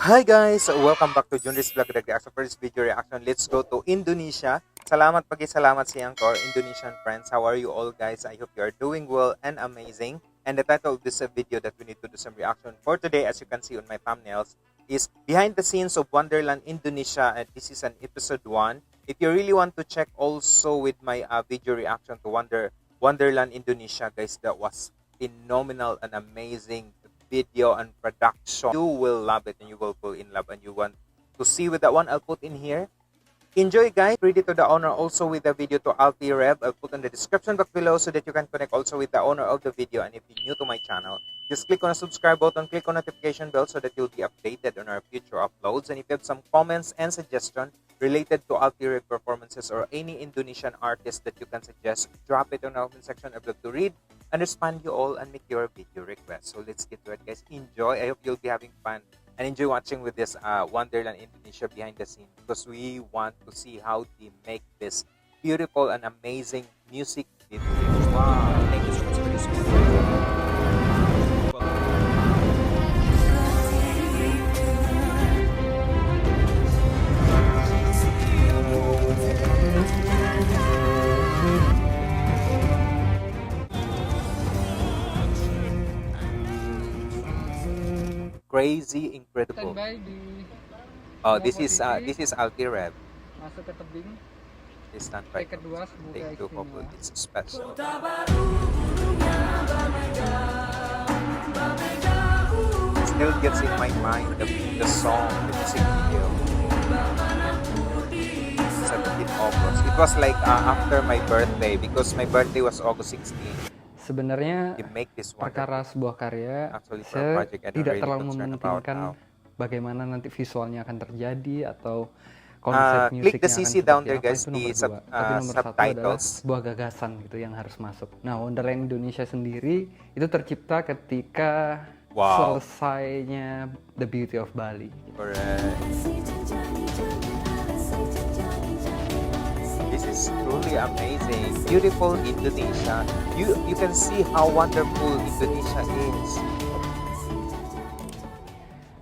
Hi guys! Welcome back to Junris Vlog Reaction. For this video reaction, let's go to Indonesia. Salamat sa to our Indonesian friends. How are you all guys? I hope you are doing well and amazing. And the title of this video that we need to do some reaction for today, as you can see on my thumbnails, is Behind the Scenes of Wonderland Indonesia. And this is an episode 1. If you really want to check also with my video reaction to Wonderland Indonesia, guys, that was phenomenal and amazing video and production. You will love it and you will fall in love, and you want to see with that one, I'll put in here. Enjoy guys. Ready to the owner also with the video to Alti Rev. I'll put in the description box below so that you can connect also with the owner of the video. And if you're new to my channel, just click on the subscribe button, click on notification bell so that you'll be updated on our future uploads. And if you have some comments and suggestions related to Alti Rev performances or any Indonesian artist that you can suggest, drop it on the comment section. I'd love to read and respond you all and make your video request. So let's get to it guys. Enjoy. I hope you'll be having fun and enjoy watching with this Wonderland Indonesia behind the scene, because we want to see how they make this beautiful and amazing music video. Wow, thank you so much for this video. Crazy, incredible. Standby di Oh, this is Alti Rev. masuk ke tebing. This standby. Take kedua semoga Take two, istimewa. hopefully it's special. Still gets in my mind the song, the music video. 17 August. It was like after my birthday, because my birthday was August 16. Sebenarnya They make this one. perkara sebuah karya Actually, for a saya project, I don't tidak really terlalu concerned about mementingkan how. bagaimana nanti visualnya akan terjadi atau konsep Click musiknya the akan CC down seperti there apa, guys, itu the nomor dua. Tapi nomor satu adalah subtitles. sebuah gagasan gitu yang harus masuk. Nah, Wonderland Indonesia sendiri itu tercipta ketika selesainya The Beauty of Bali. Correct. This is truly amazing. Beautiful Indonesia. You can see how wonderful Indonesia is.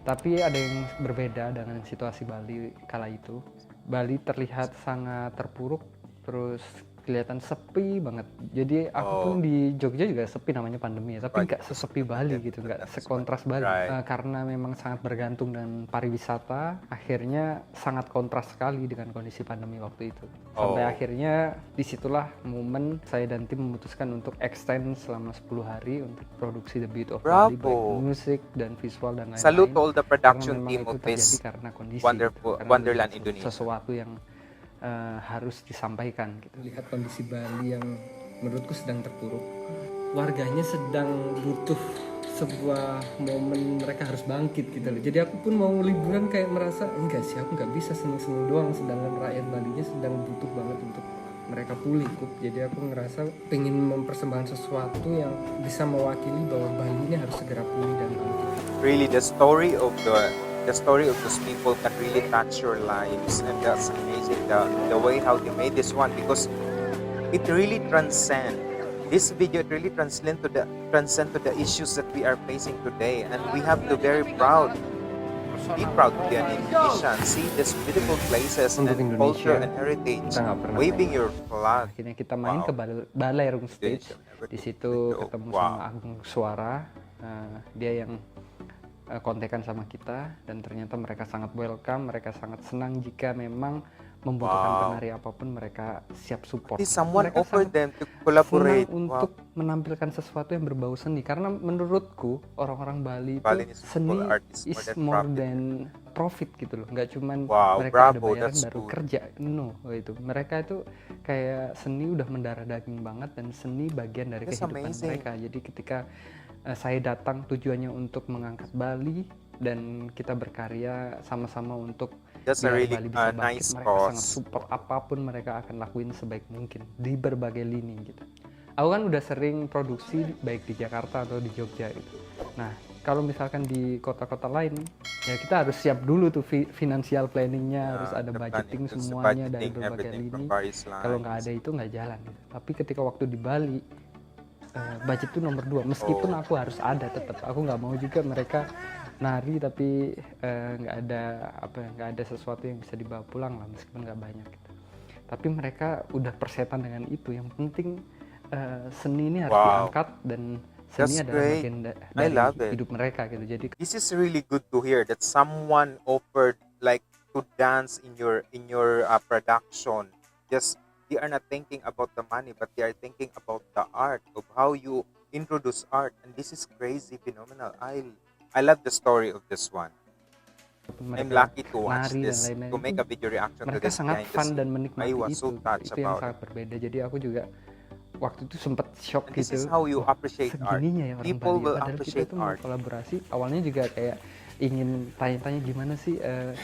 Tapi ada yang berbeda dengan situasi Bali kala itu. Bali terlihat sangat terpuruk, terus kelihatan sepi banget. Jadi aku pun di Jogja juga sepi, namanya pandemi ya, tapi nggak sesepi Bali gitu, nggak sekontras Bali. Karena memang sangat bergantung dengan pariwisata, akhirnya sangat kontras sekali dengan kondisi pandemi waktu itu. Sampai akhirnya disitulah momen saya dan tim memutuskan untuk extend selama 10 hari untuk produksi The Beauty of Bali, baik musik dan visual dan lain-lain. Salute to all the production team of Terjadi this karena kondisi, wonderful karena Wonderland Indonesia. Sesuatu yang harus disampaikan gitu. Lihat kondisi Bali yang menurutku sedang terpuruk. Warganya sedang butuh sebuah momen, mereka harus bangkit gitu loh. Jadi aku pun mau liburan kayak merasa enggak sih, aku nggak bisa seneng-seneng doang, sedangkan rakyat Balinya sedang butuh banget untuk mereka pulih. Jadi aku ngerasa pengen mempersembahkan sesuatu yang bisa mewakili bahwa Bali ini harus segera pulih dan bangkit. Really, the story of those people can really touch your lives, and that's amazing. The way how they made this one, because it really transcend. This video it really transcend to the issues that we are facing today, and we have to be proud to be an Indonesian, see these beautiful places and culture and heritage, waving your flag. Akhirnya kita main ke Balai Room Stage. Di situ ketemu sama Agung Suara, dia yang kontekan sama kita, dan ternyata mereka sangat welcome, mereka sangat senang jika memang membutuhkan penari apapun mereka siap support. Someone Mereka offered them to collaborate untuk menampilkan sesuatu yang berbau seni, karena menurutku orang-orang Bali itu seni is more than profit gitu loh, nggak cuman mereka ada bayaran baru kerja, no, itu mereka itu kayak seni udah mendarah daging banget, dan seni bagian dari kehidupan mereka. Jadi ketika saya datang tujuannya untuk mengangkat Bali dan kita berkarya sama-sama untuk really Bali bisa bangkit. nice mereka cause. sangat support, apapun mereka akan lakuin sebaik mungkin di berbagai lini gitu. Aku kan udah sering produksi baik di Jakarta atau di Jogja gitu. Nah, kalau misalkan di kota-kota lain ya kita harus siap dulu tuh financial planningnya, harus ada budgeting semuanya dari berbagai lini. Kalau nggak ada itu nggak jalan gitu. Tapi ketika waktu di Bali budget itu nomor 2, meskipun aku harus ada tetap, aku nggak mau juga mereka nari tapi nggak ada apa ya, nggak ada sesuatu yang bisa dibawa pulang lah meskipun nggak banyak gitu. Tapi mereka udah persetan dengan itu. Yang penting seni ini harus Wow, diangkat dan seni that's adalah great. bagian I dari love it. hidup mereka gitu. Jadi This is really good to hear that someone offered like to dance in your production. Just they are not thinking about the money, but they are thinking about the art of how you introduce art, and this is crazy, phenomenal. I love the story of this one. walaupun I'm mereka lucky to watch nari dan this, lain-lain to itu make a video reaction to mereka this sangat behind the fun dan scene. I menikmati was so touched itu yang about it. sangat berbeda. Jadi aku juga waktu itu sempat shock And this is gitu, how you wah appreciate art. segininya ya orang People Bali ya. will Padahal kita appreciate itu mau art. kolaborasi awalnya juga kayak ingin tanya-tanya gimana sih kalau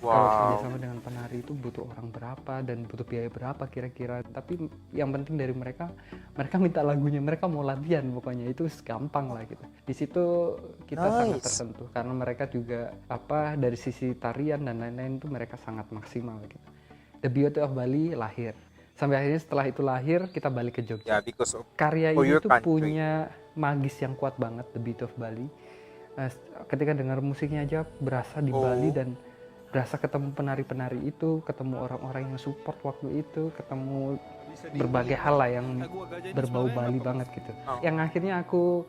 Wow. kerjasama dengan penari itu butuh orang berapa dan butuh biaya berapa kira-kira. Tapi yang penting dari mereka minta lagunya, mereka mau latihan, pokoknya itu gampang lah gitu. Di situ kita sangat Nice. tersentuh karena mereka juga apa dari sisi tarian dan lain-lain itu mereka sangat maksimal gitu. The Beauty of Bali lahir. Sampai akhirnya setelah itu lahir kita balik ke Jogja. Yeah, because of Karya for ini your tuh country. punya magis yang kuat banget, The Beauty of Bali. Ketika dengar musiknya aja berasa di Bali Oh, dan berasa ketemu penari-penari itu, ketemu orang-orang yang support waktu itu, ketemu berbagai hal lah yang berbau Bali banget gitu. oh. Yang akhirnya aku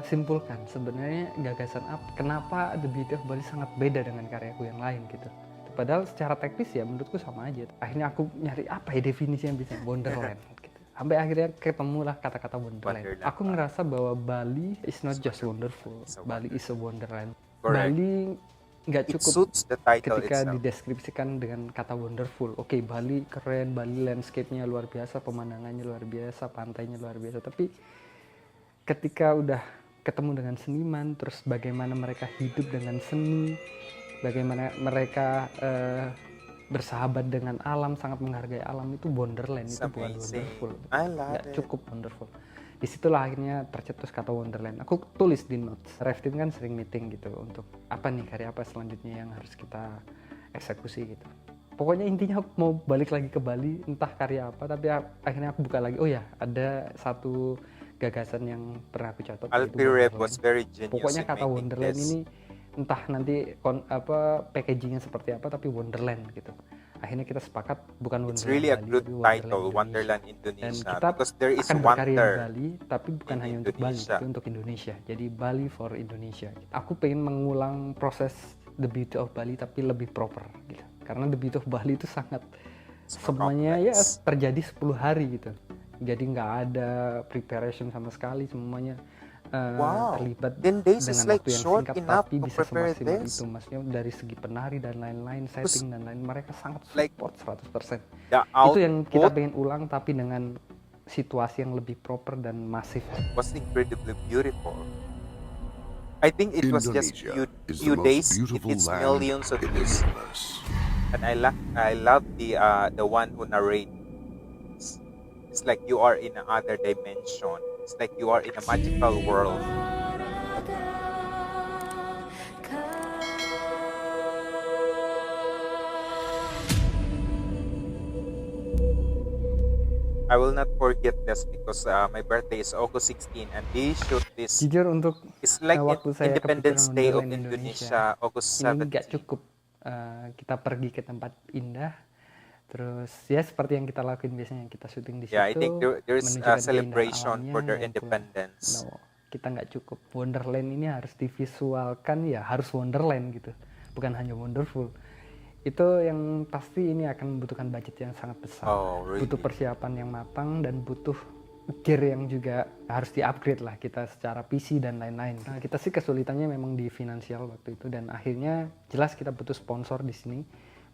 simpulkan sebenarnya gagasan kenapa The Beauty of Bali sangat beda dengan karyaku yang lain gitu. Padahal secara teknis ya menurutku sama aja. Akhirnya aku nyari apa ya definisi yang bisa Wonderland gitu. Sampai akhirnya ketemulah kata-kata Wonderland. Wonderland. Aku ngerasa bahwa Bali is not just wonderful. It's a Bali is a Wonderland. Correct. Bali nggak It cukup suits the title ketika itself. dideskripsikan dengan kata wonderful. Oke, Bali keren, Bali landscape-nya luar biasa, pemandangannya luar biasa, pantainya luar biasa. Tapi ketika udah ketemu dengan seniman, terus bagaimana mereka hidup dengan seni, bagaimana mereka bersahabat dengan alam, sangat menghargai alam, itu wonderland, It's itu bukan amazing. wonderful. I love Nggak it. cukup wonderful. Disitulah akhirnya tercetus kata wonderland. Aku tulis di notes. Rafting kan sering meeting gitu untuk apa nih karya apa selanjutnya yang harus kita eksekusi gitu. Pokoknya intinya aku mau balik lagi ke Bali, entah karya apa, tapi akhirnya aku buka lagi. Oh ya, ada satu gagasan yang pernah aku catat, yaitu Alfie Rev Wonderland. was very genius Pokoknya in kata making Wonderland this. ini entah nanti packagingnya seperti apa, tapi Wonderland gitu. Akhirnya kita sepakat bukan It's Wonderland really a Bali, good tapi title, Indonesia. Wonderland Dan Indonesia, kita because there is akan berkarya di wonder Bali, tapi bukan in hanya untuk Bali, Indonesia. tapi untuk Indonesia. Jadi Bali for Indonesia. Aku pengen mengulang proses The Beauty of Bali tapi lebih proper gitu. Karena The Beauty of Bali itu sangat semuanya ya complex. terjadi 10 hari gitu. Jadi nggak ada preparation sama sekali, semuanya Wow. terlibat 10 days is dengan like waktu yang short singkat enough tapi to bisa prepare semaksimal this. itu. Maksudnya dari segi penari dan lain-lain, setting dan lain, mereka sangat Like support 100%. the Itu yang kita output pengen ulang tapi dengan situasi yang lebih proper dan masif. was incredibly beautiful. I think it was just Indonesia is few the most days, it beautiful hits land millions of in the views. universe. And I love the one who narrates. It's like you are in another dimension. It's like you are in a magical world. I will not forget this because my birthday is August 16 and they shoot this. Jujur untuk It's like waktu saya Independence kepikiran Day of Wonderland Indonesia, August ini nggak 17. cukup kita pergi ke tempat indah, terus ya seperti yang kita lakuin biasanya kita syuting di situ. Yeah, I think there's menunjukkan a keindahan celebration alamnya, for their dan pulang. independence. No, kita nggak cukup. Wonderland ini harus divisualkan, ya harus Wonderland gitu, bukan hanya wonderful. Itu yang pasti ini akan membutuhkan budget yang sangat besar, Oh, really? butuh persiapan yang matang dan butuh gear yang juga harus di-upgrade lah kita secara PC dan lain-lain. Nah, kita sih kesulitannya memang di finansial waktu itu, dan akhirnya jelas kita butuh sponsor di sini.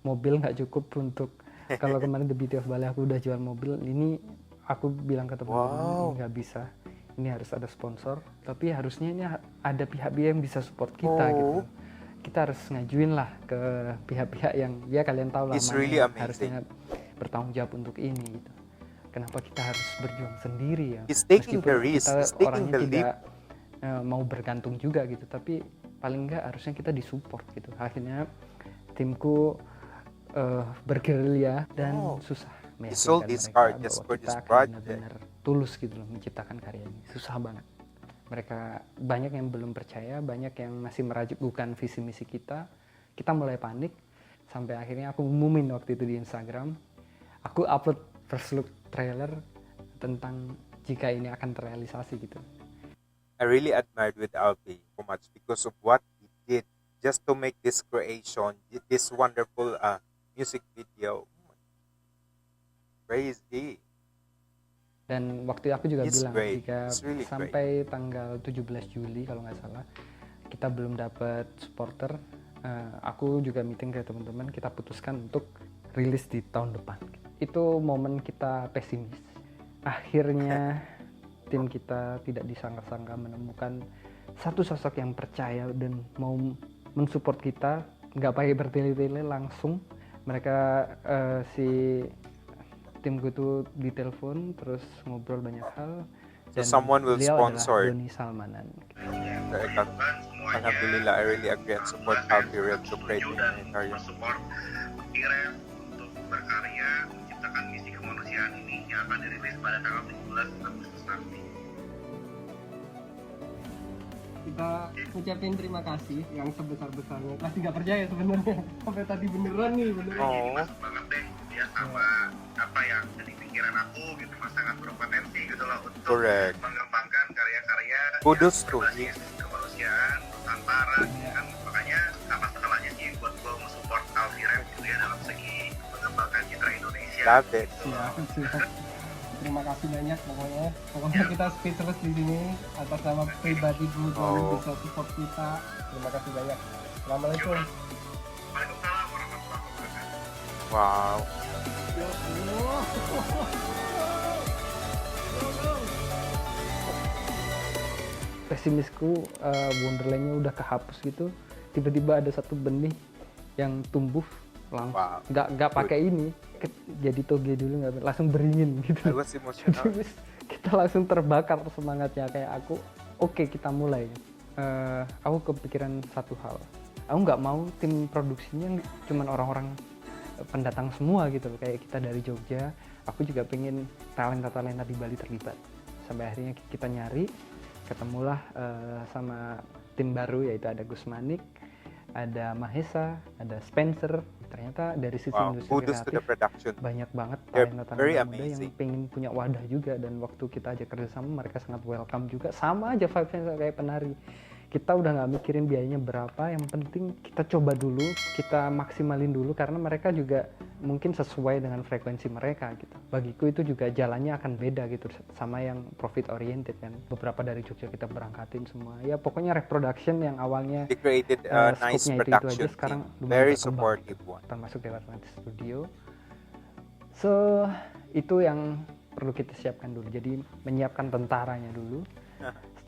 Mobil nggak cukup untuk kalau kemarin The Beauty of Bali aku udah jual mobil, ini aku bilang ke teman-teman Wow. nggak bisa, ini harus ada sponsor, tapi harusnya ini ada pihak-pihak yang bisa support kita gitu. Oh. Kita harus ngajuin lah ke pihak-pihak yang ya kalian tahu lah It's mana really yang amazing. harusnya bertanggung jawab untuk ini gitu. Kenapa kita harus berjuang sendiri ya? He's taking Meskipun the risk, kita he's taking orangnya the leap. tidak mau bergantung juga gitu, tapi paling enggak harusnya kita disupport gitu. Akhirnya timku bergerilya dan Oh. susah He sold meyakinkan his mereka art just bahwa for kita this akan project. benar-benar tulus gitu loh menciptakan karya ini. Susah banget. Mereka banyak yang belum percaya, banyak yang masih meragukan visi misi kita. Kita mulai panik sampai akhirnya aku umumin waktu itu di Instagram. Aku upload first look trailer tentang jika ini akan terrealisasi gitu. I really admired with Alfie so much because of what he did just to make this creation, this wonderful music video. Crazy. Dan waktu aku juga It's bilang great. jika It's really sampai tanggal 17 Juli kalau nggak salah kita belum dapat supporter, aku juga meeting ke teman-teman, kita putuskan untuk rilis di tahun depan. Itu momen kita pesimis. Akhirnya tim kita tidak disangka-sangka menemukan satu sosok yang percaya dan mau mensupport kita, nggak pakai bertele-tele, langsung mereka si timku tuh ditelepon terus ngobrol banyak hal. So someone will beliau sponsor. adalah Doni Salmanan. Alhamdulillah, I really agree and support Alfie Red to create humanitarian. Support Iren untuk berkarya menciptakan misi kemanusiaan ini yang akan dirilis pada tanggal 17 Agustus nanti. Kita ucapin terima kasih yang sebesar-besarnya. Masih nggak percaya sebenarnya sampai tadi beneran nih beneran. Oh, Masuk banget deh dia sama apa yang jadi pikiran aku gitu, mas sangat berpotensi gitu loh untuk correct. mengembangkan karya-karya Kudos yang to berbasis him. kemanusiaan Nusantara kan, makanya apa salahnya sih buat gue mensupport Alfie Red gitu ya dalam segi mengembangkan citra Indonesia. Love it. Siap. Terima kasih banyak pokoknya kita speechless di sini atas nama pribadi dulu Oh. bisa support kita. Terima kasih banyak. Assalamualaikum. Waalaikumsalam warahmatullahi wabarakatuh. Wow. Pesimisku, wonderlandnya udah kehapus gitu, tiba-tiba ada satu benih yang tumbuh langsung, Wow. nggak pakai ini, jadi toge dulu nggak, langsung beringin I gitu. was emotional. Terus kita langsung terbakar semangatnya kayak aku, oke, kita mulai. Aku kepikiran satu hal, aku nggak mau tim produksinya cuman orang-orang pendatang semua gitu loh, kayak kita dari Jogja. Aku juga pengen talenta-talenta di Bali terlibat. Sampai akhirnya kita nyari, ketemulah sama tim baru, yaitu ada Gus Manik, ada Mahesa, ada Spencer. Ternyata dari sisi Wow. industri Kudos to the kreatif production. banyak banget They're talenta-talenta very muda yang amazing. pengen punya wadah juga, dan waktu kita ajak kerjasama mereka sangat welcome juga, sama aja vibes-nya kayak penari. Kita udah nggak mikirin biayanya berapa, yang penting kita coba dulu, kita maksimalin dulu, karena mereka juga mungkin sesuai dengan frekuensi mereka gitu. Bagiku itu juga jalannya akan beda gitu sama yang profit oriented kan. Beberapa dari Jogja kita berangkatin semua. Ya pokoknya reproduction yang awalnya They created a nice scope-nya itu production aja, sekarang team. lumayan Very berkembang supportive gitu, one. termasuk Dewa Atlantis Studio. So itu yang perlu kita siapkan dulu. Jadi menyiapkan tentaranya dulu.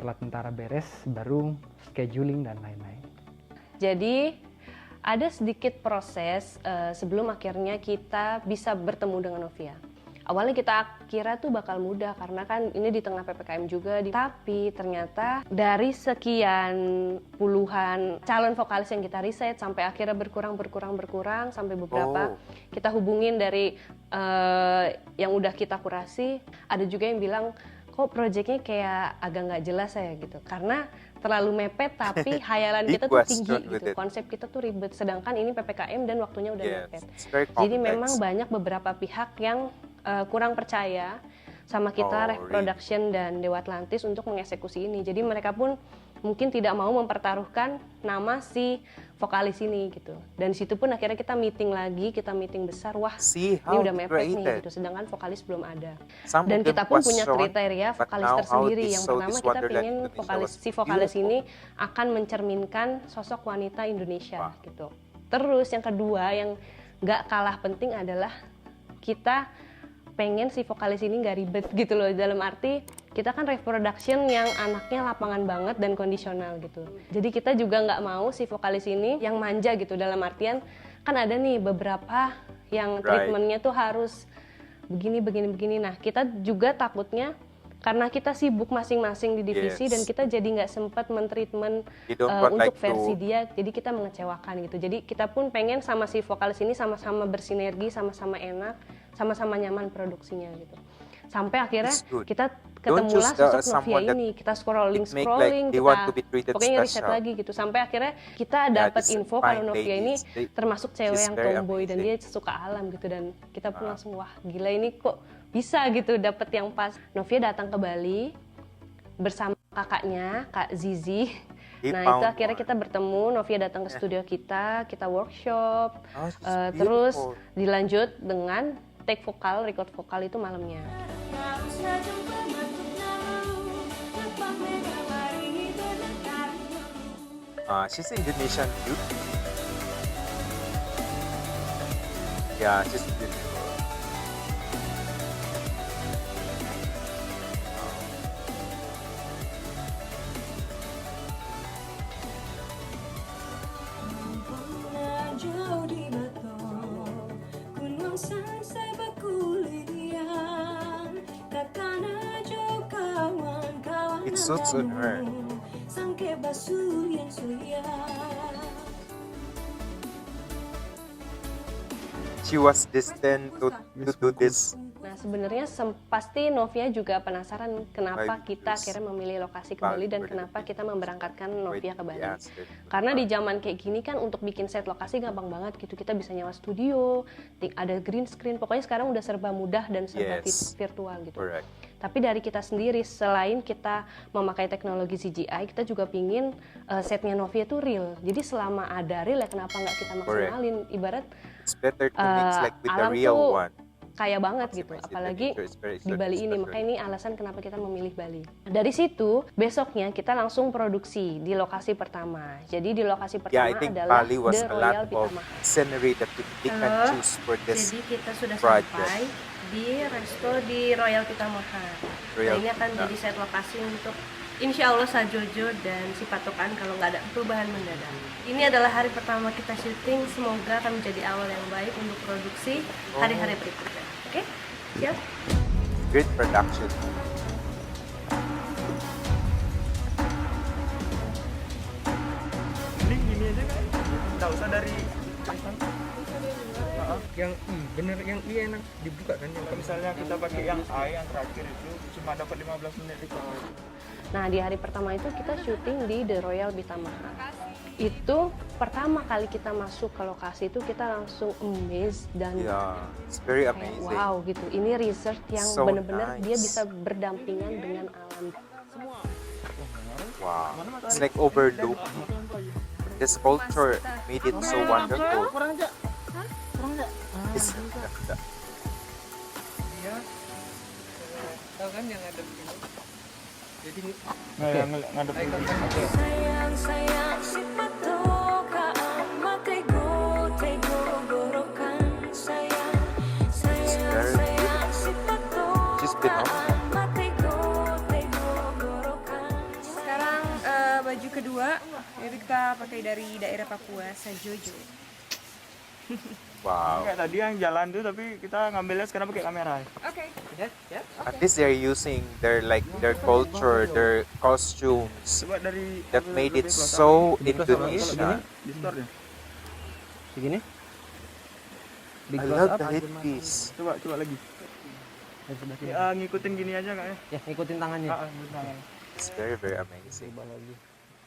Setelah tentara beres, baru scheduling dan lain-lain. Jadi ada sedikit proses sebelum akhirnya kita bisa bertemu dengan Novia. Awalnya kita kira tuh bakal mudah karena kan ini di tengah PPKM juga. Tapi ternyata dari sekian puluhan calon vokalis yang kita riset sampai akhirnya berkurang sampai beberapa kita hubungin dari yang udah kita kurasi. Ada juga yang bilang kok proyeknya kayak agak nggak jelas ya gitu, karena terlalu mepet tapi hayalan Big kita tuh tinggi question with gitu, it. konsep kita tuh ribet, sedangkan ini PPKM dan waktunya udah Yes, mepet. it's very Jadi complex. memang banyak beberapa pihak yang kurang percaya sama kita, Ref really? Production dan Dewa Atlantis untuk mengeksekusi ini. Jadi mereka pun mungkin tidak mau mempertaruhkan nama si vokalis ini gitu. Dan situ pun akhirnya kita meeting lagi, kita meeting besar, wah See ini how udah mepet nih created. gitu, sedangkan vokalis belum ada. Some Dan of them kita pun punya question, kriteria but vokalis now how tersendiri. this Yang so pertama this kita Wonderland pengen Indonesia vokalis was si vokalis beautiful. ini akan mencerminkan sosok wanita Indonesia Wah. gitu. Terus yang kedua yang nggak kalah penting adalah kita pengen si vokalis ini nggak ribet gitu loh, dalam arti kita kan reproduction yang anaknya lapangan banget dan kondisional gitu. Jadi kita juga nggak mau si vokalis ini yang manja gitu, dalam artian kan ada nih beberapa yang Right. treatmentnya tuh harus begini. Nah kita juga takutnya karena kita sibuk masing-masing di divisi Yes. dan kita jadi nggak sempat mentreatment You don't want untuk like versi to dia, jadi kita mengecewakan gitu. Jadi kita pun pengen sama si vokalis ini sama-sama bersinergi, sama-sama enak, sama-sama nyaman produksinya gitu. Sampai akhirnya It's good. kita Don't choose ketemulah sosok Novia someone that ini. Kita scrolling it make like they kita want to be treated pokoknya riset special. lagi gitu sampai akhirnya kita Yeah, dapat these info fine kalau Novia ini ladies, they- termasuk cewek she's yang very tomboy dan dia amazing. suka alam gitu, dan kita pun langsung wah gila ini kok bisa gitu dapet yang pas. Novia datang ke Bali bersama kakaknya Kak Zizi. He Nah itu found akhirnya one. kita bertemu, Novia datang ke studio kita workshop, Oh, she's terus beautiful. dilanjut dengan take vokal, record vokal itu malamnya. She's Indonesian too. Yeah, she's beautiful. Jauh di Bato, gunung Sansai Bakulian, kakana jo kawan-kawan It suits on her. Sangke basuyan suya. She was destined to do this. Nah sebenarnya pasti Novia juga penasaran kenapa Baik, kita terus akhirnya memilih lokasi ke Bali Bali dan berbeda. kenapa kita memberangkatkan Novia ke Bali. Yes, very good. Karena di zaman kayak gini kan untuk bikin set lokasi gampang banget gitu. Kita bisa nyewa studio, ada green screen. Pokoknya sekarang udah serba mudah dan serba Yes. virtual gitu. Correct. Tapi dari kita sendiri, selain kita memakai teknologi CGI, kita juga pingin setnya Novia itu real. Jadi selama ada real ya kenapa nggak kita maksimalin? Ibarat It's better to mix like with the alam real tuh one. kaya banget gitu, Maximize the apalagi nature, it's very di Bali ini. special. Makanya ini alasan kenapa kita memilih Bali. Dari situ besoknya kita langsung produksi di lokasi pertama. Jadi di lokasi Yeah, pertama I think adalah Bali was The a Royal lot of Pitamaha. scenery that they can Halo. choose for this. Jadi kita sudah project. sampai di resto di Royal Pitamaha. Royal Nah ini akan Pita. jadi set lokasi untuk Insya Allah Sajojo dan si Patokan kalau nggak ada perubahan mendadak. Ini adalah hari pertama kita syuting, semoga akan menjadi awal yang baik untuk produksi hari-hari berikutnya. Oke? Siap? Great production. Mending gini aja kan, nggak usah dari Yang bener yang enak dibuka kan yang kalau misalnya kita pakai yang A yang terakhir itu cuma dapat 15 menit itu. Nah di hari pertama itu kita syuting di The Royal Pitamaha. Itu pertama kali kita masuk ke lokasi itu kita langsung amazed dan Yeah, it's very kayak amazing. wow gitu. Ini research yang So benar-benar dia nice. bisa berdampingan dengan alam. Wow, it's like overlook. This culture made it so wonderful. It's tahu kan yang ada begini. Jadi Nggak yang ngadep icon dulu. kan oke. Sayang sayang si patokaan makai go tego gorokan sayang sayang very sayang si She's been on. patokaan makai go tego gorokan. Sekarang baju kedua, itu kita pakai dari daerah Papua, Sajojo. Wow. Kayak tadi yang jalan tuh tapi kita ngambilnya sekarang pakai kamera. Oke. At least they're using their culture, their costumes Coba dari that made it so Indonesia. di store ya. Begini. I love the headpiece. Coba lagi. Ngikutin gini aja kak ya. Ya, ikutin tangannya. Ngikutin tangan. It's very very amazing.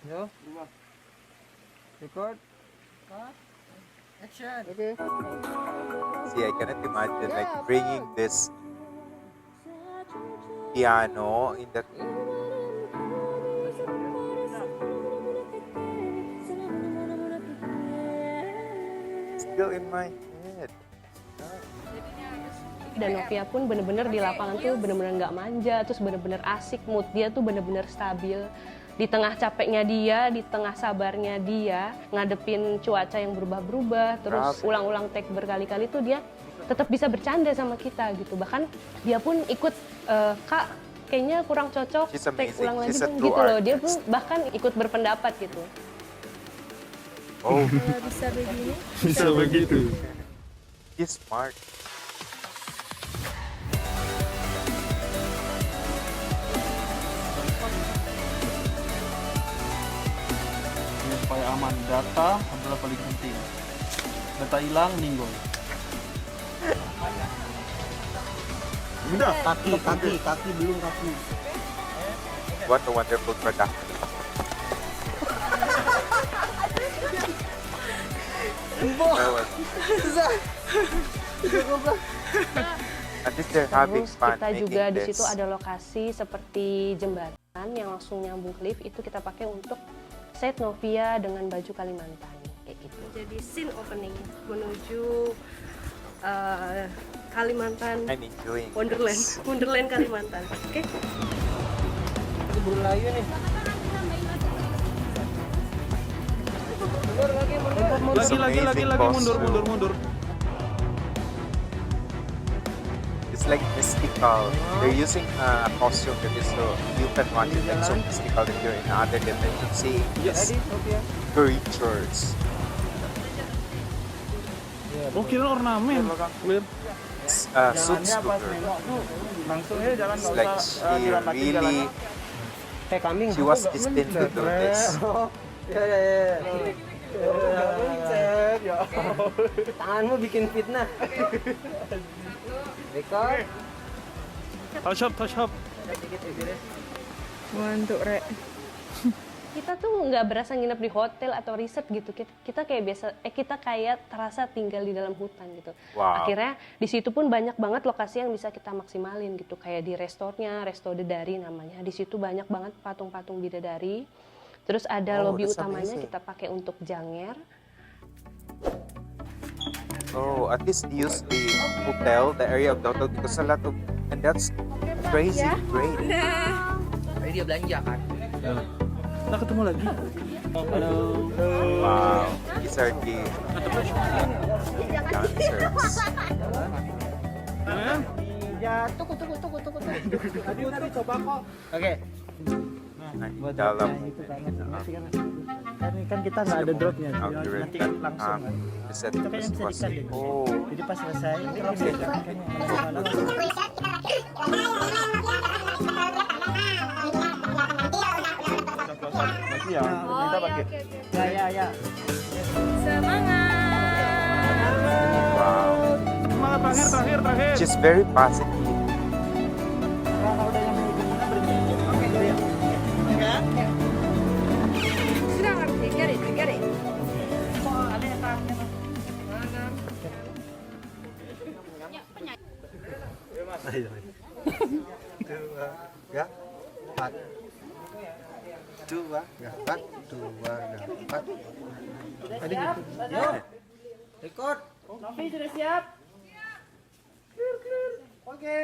Yo. Record. Action. Oke. See, I cannot imagine like bringing this piano in the still in my head. Dan Novia pun bener-bener di lapangan tuh bener-bener nggak manja, terus bener-bener asik, mood dia tuh bener-bener stabil. Di tengah capeknya dia, di tengah sabarnya dia, ngadepin cuaca yang berubah-berubah, terus Bravo. ulang-ulang take berkali-kali tuh dia tetap bisa bercanda sama kita gitu. Bahkan dia pun ikut, Kak kayaknya kurang cocok, She's take amazing. ulang lagi She's a dong true gitu loh. Dia pun artist. bahkan ikut berpendapat gitu. Oh, Bisa begini. Bisa begitu. he's smart. Ini supaya aman. Data adalah paling penting. Data hilang ninggal. Udah, kaki belum kaki. What a wonderful product. At least they're having Terus fun kita making juga di this. situ ada lokasi seperti jembatan yang langsung nyambung ke lift, itu kita pakai untuk set Novia dengan baju Kalimantan kayak gitu. Jadi scene opening menuju Kalimantan I'm enjoying Wonderland, this. Wonderland Kalimantan. Oke. Ini buru layu nih. Mundur lagi, mundur. Lagi mundur. It's like mystical. They're using a costume that is so you can watch it like so mystical that you're in another dimension seeing these creatures. Oh, kira ornamen. Clear. It's suits to her. Langsung aja jalan It's like she really Kayak kambing. she was destined to do this. Ya. Tanganmu bikin fitnah. Record. Touch up. Ngantuk, Rek. Kita tuh nggak berasa nginep di hotel atau resort gitu. Kita kayak biasa, kita kayak terasa tinggal di dalam hutan gitu. Wow. Akhirnya di situ pun banyak banget lokasi yang bisa kita maksimalin gitu. Kayak di restonya, Resto Dedari namanya. Di situ banyak banget patung-patung bidadari. Terus ada Oh, lobi that's utamanya amazing. kita pakai untuk janger. Oh, at least they use the hotel, the area of the hotel because a lot of, and that's crazy great. Tadi dia belanja kan. Nah, ketemu lagi. Halo. Wow, these are the dancers. Oke. Nah, dalam kan kita nggak ada dropnya, outdoor nanti kan langsung kan. Set Itu kan yang bisa was di-cut gitu. oh, Jadi pas selesai ini langsung kan Nanti ya, kita pakai. ya. wow. Semangat terakhir. She's very positive. kalau udah yang begini berhenti. Oke, ya. Sudah ngerti, get it. Ada yang tahannya. Tadi gitu. Yo. Record. Novi sudah siap? Clear. Oke.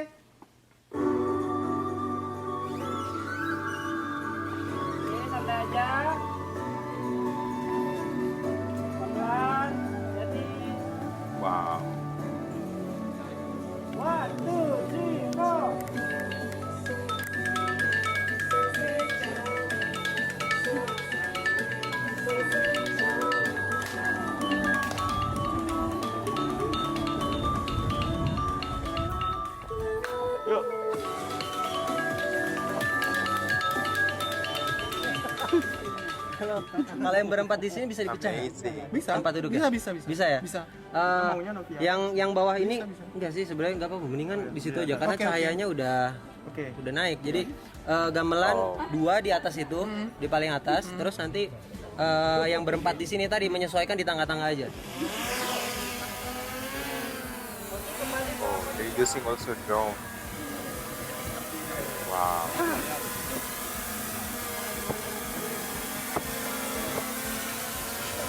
Oke, santai aja. Pelan, jadi Wow. 1, 2, 3, 4. Yuk. Kalau yang berempat di sini bisa dipecah. Amazing. Bisa. Tempat duduk ya? Bisa. Bisa ya? Bisa. Eh, Maunya Novia. yang bawah ini enggak sih sebenarnya enggak apa-apa, mendingan di situ aja karena Oke. cahayanya udah Oke. naik. Jadi gamelan Oh. 2 di atas itu, di paling atas, terus nanti yang berempat di sini tadi menyesuaikan di tengah-tengah aja. Oh, they're using also drone. Wow.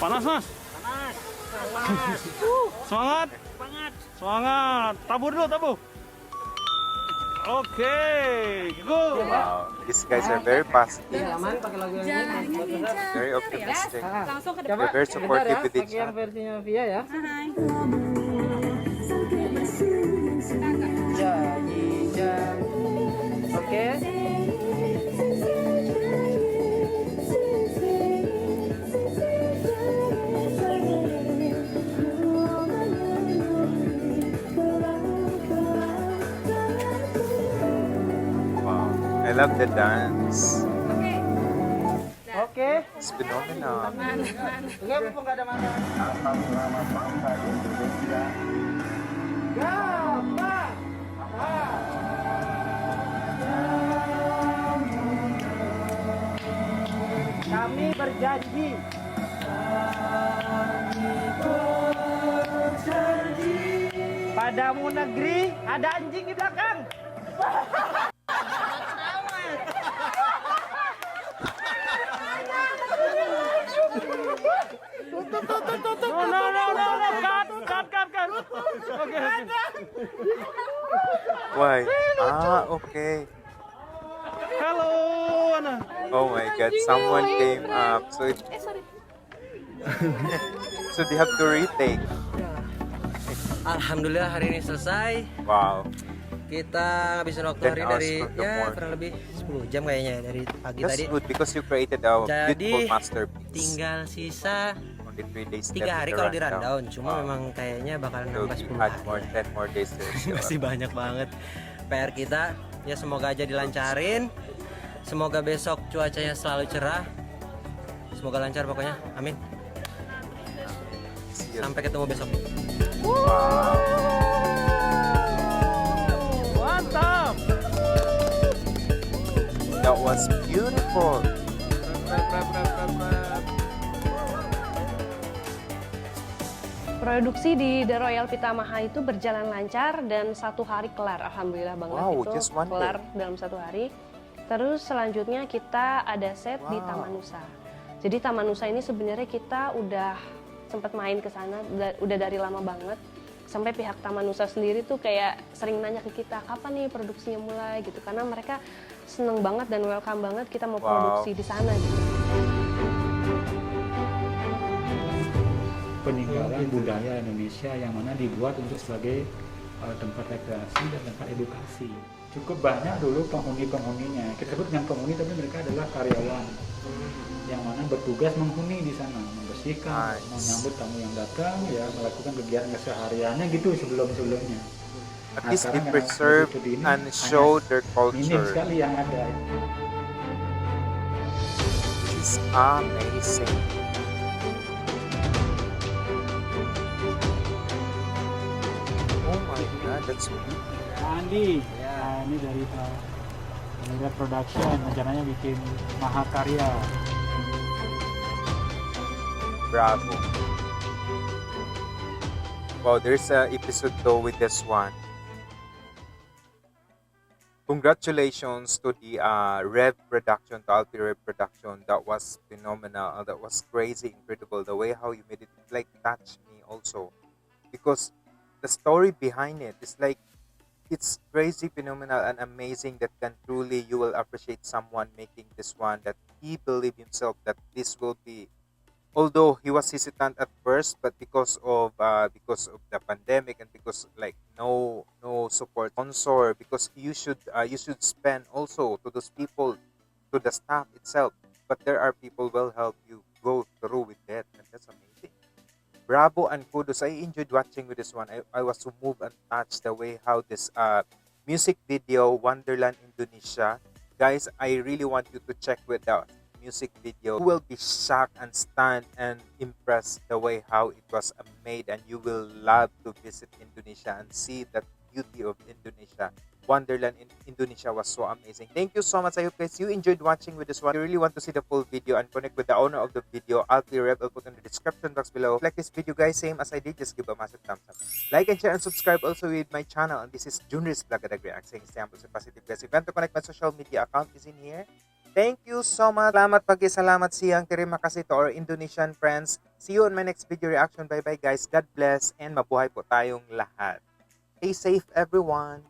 Panas, Mas. Semangat. Tabur dulu. Oke, go. Wow. These guys are very positive, Aman pakai lagu yang ini. very optimistic. Langsung ke They're very supportive with each Pakai yang other. versinya Via ya. depan. Oke. Wow. I love the dance. Oke. It's phenomenal. Enggak apa enggak ada masalah. Gampang. janji. Padamu negeri ada anjing di belakang. Tutup. No. Cut. Oke. Why? Okay. Halo, Ana. Oh my God, someone came up. So they have to retake. Alhamdulillah hari ini selesai. Wow. Kita ngabisin waktu 10 hari hours dari from the ya morning. kurang lebih 10 jam kayaknya dari pagi That's tadi. good because you created a Jadi, beautiful masterpiece. Tinggal sisa Only 3 days 3 left hari in the kalau di rundown. rundown. Cuma Wow. memang kayaknya bakal So nambah you 10 had hari. more 10 more days to Masih banyak banget PR kita. Ya semoga aja dilancarin. Semoga besok cuacanya selalu cerah. Semoga lancar pokoknya. Amin. See you. Sampai ketemu besok. Mantap. That was beautiful. Produksi di The Royal Pitamaha itu berjalan lancar dan 1 hari kelar, alhamdulillah banget. Wow, itu just one day. kelar dalam 1 hari. Terus selanjutnya kita ada set di Wow. Taman Nusa. Jadi Taman Nusa ini sebenarnya kita udah sempat main ke sana, udah dari lama banget. Sampai pihak Taman Nusa sendiri tuh kayak sering nanya ke kita, kapan nih produksinya mulai gitu. Karena mereka seneng banget dan welcome banget kita mau Wow. produksi di sana gitu. Peninggalan budaya Indonesia yang mana dibuat untuk sebagai tempat rekreasi dan tempat edukasi. Cukup banyak dulu penghuni-penghuninya. Kita sebut dengan penghuni tapi mereka adalah karyawan yang mana bertugas menghuni di sana, membersihkan, Nice. menyambut tamu yang datang, ya melakukan kegiatan kesehariannya gitu sebelum-sebelumnya. At Nah, least they sekarang karena preserve studi ini and hanya show their minim culture. sekali yang ada. It's amazing. Oh my God, that's beautiful. Andi, nah, ini dari Red Production, rencananya bikin Mahakarya. Bravo. Wow, there's a episode though with this one. Congratulations to the Rev production, to Alpi Rev production. That was phenomenal. That was crazy, incredible. The way how you made it like touched me also, because the story behind it is like it's crazy, phenomenal, and amazing. That can truly you will appreciate someone making this one. That he believed himself that this will be. Although he was hesitant at first, but because of the pandemic and because like no support sponsor, because you should spend also to those people, to the staff itself, but there are people will help you go through with that, and that's amazing. Bravo and kudos. I enjoyed watching with this one. I was so moved and touched the way how this music video Wonderland Indonesia, guys, I really want you to check with the music video. You will be shocked and stunned and impressed the way how it was made, and you will love to visit Indonesia and see the beauty of Indonesia. Wonderland in Indonesia was so amazing. Thank you so much. I hope guys you enjoyed watching with this one. If you really want to see the full video and connect with the owner of the video, Alpi Rev, I'll put in the description box below. If you like this video guys, same as I did, just give a massive thumbs up. Like and share and subscribe also with my channel. And this is Junris Blagadag React, saying stay humble, stay positive guys. If you want to connect my social media account is in here. Thank you so much. Salamat siyang. Terima kasih to our Indonesian friends. See you on my next video reaction. Bye bye guys. God bless and mabuhay po tayong lahat. Stay safe everyone.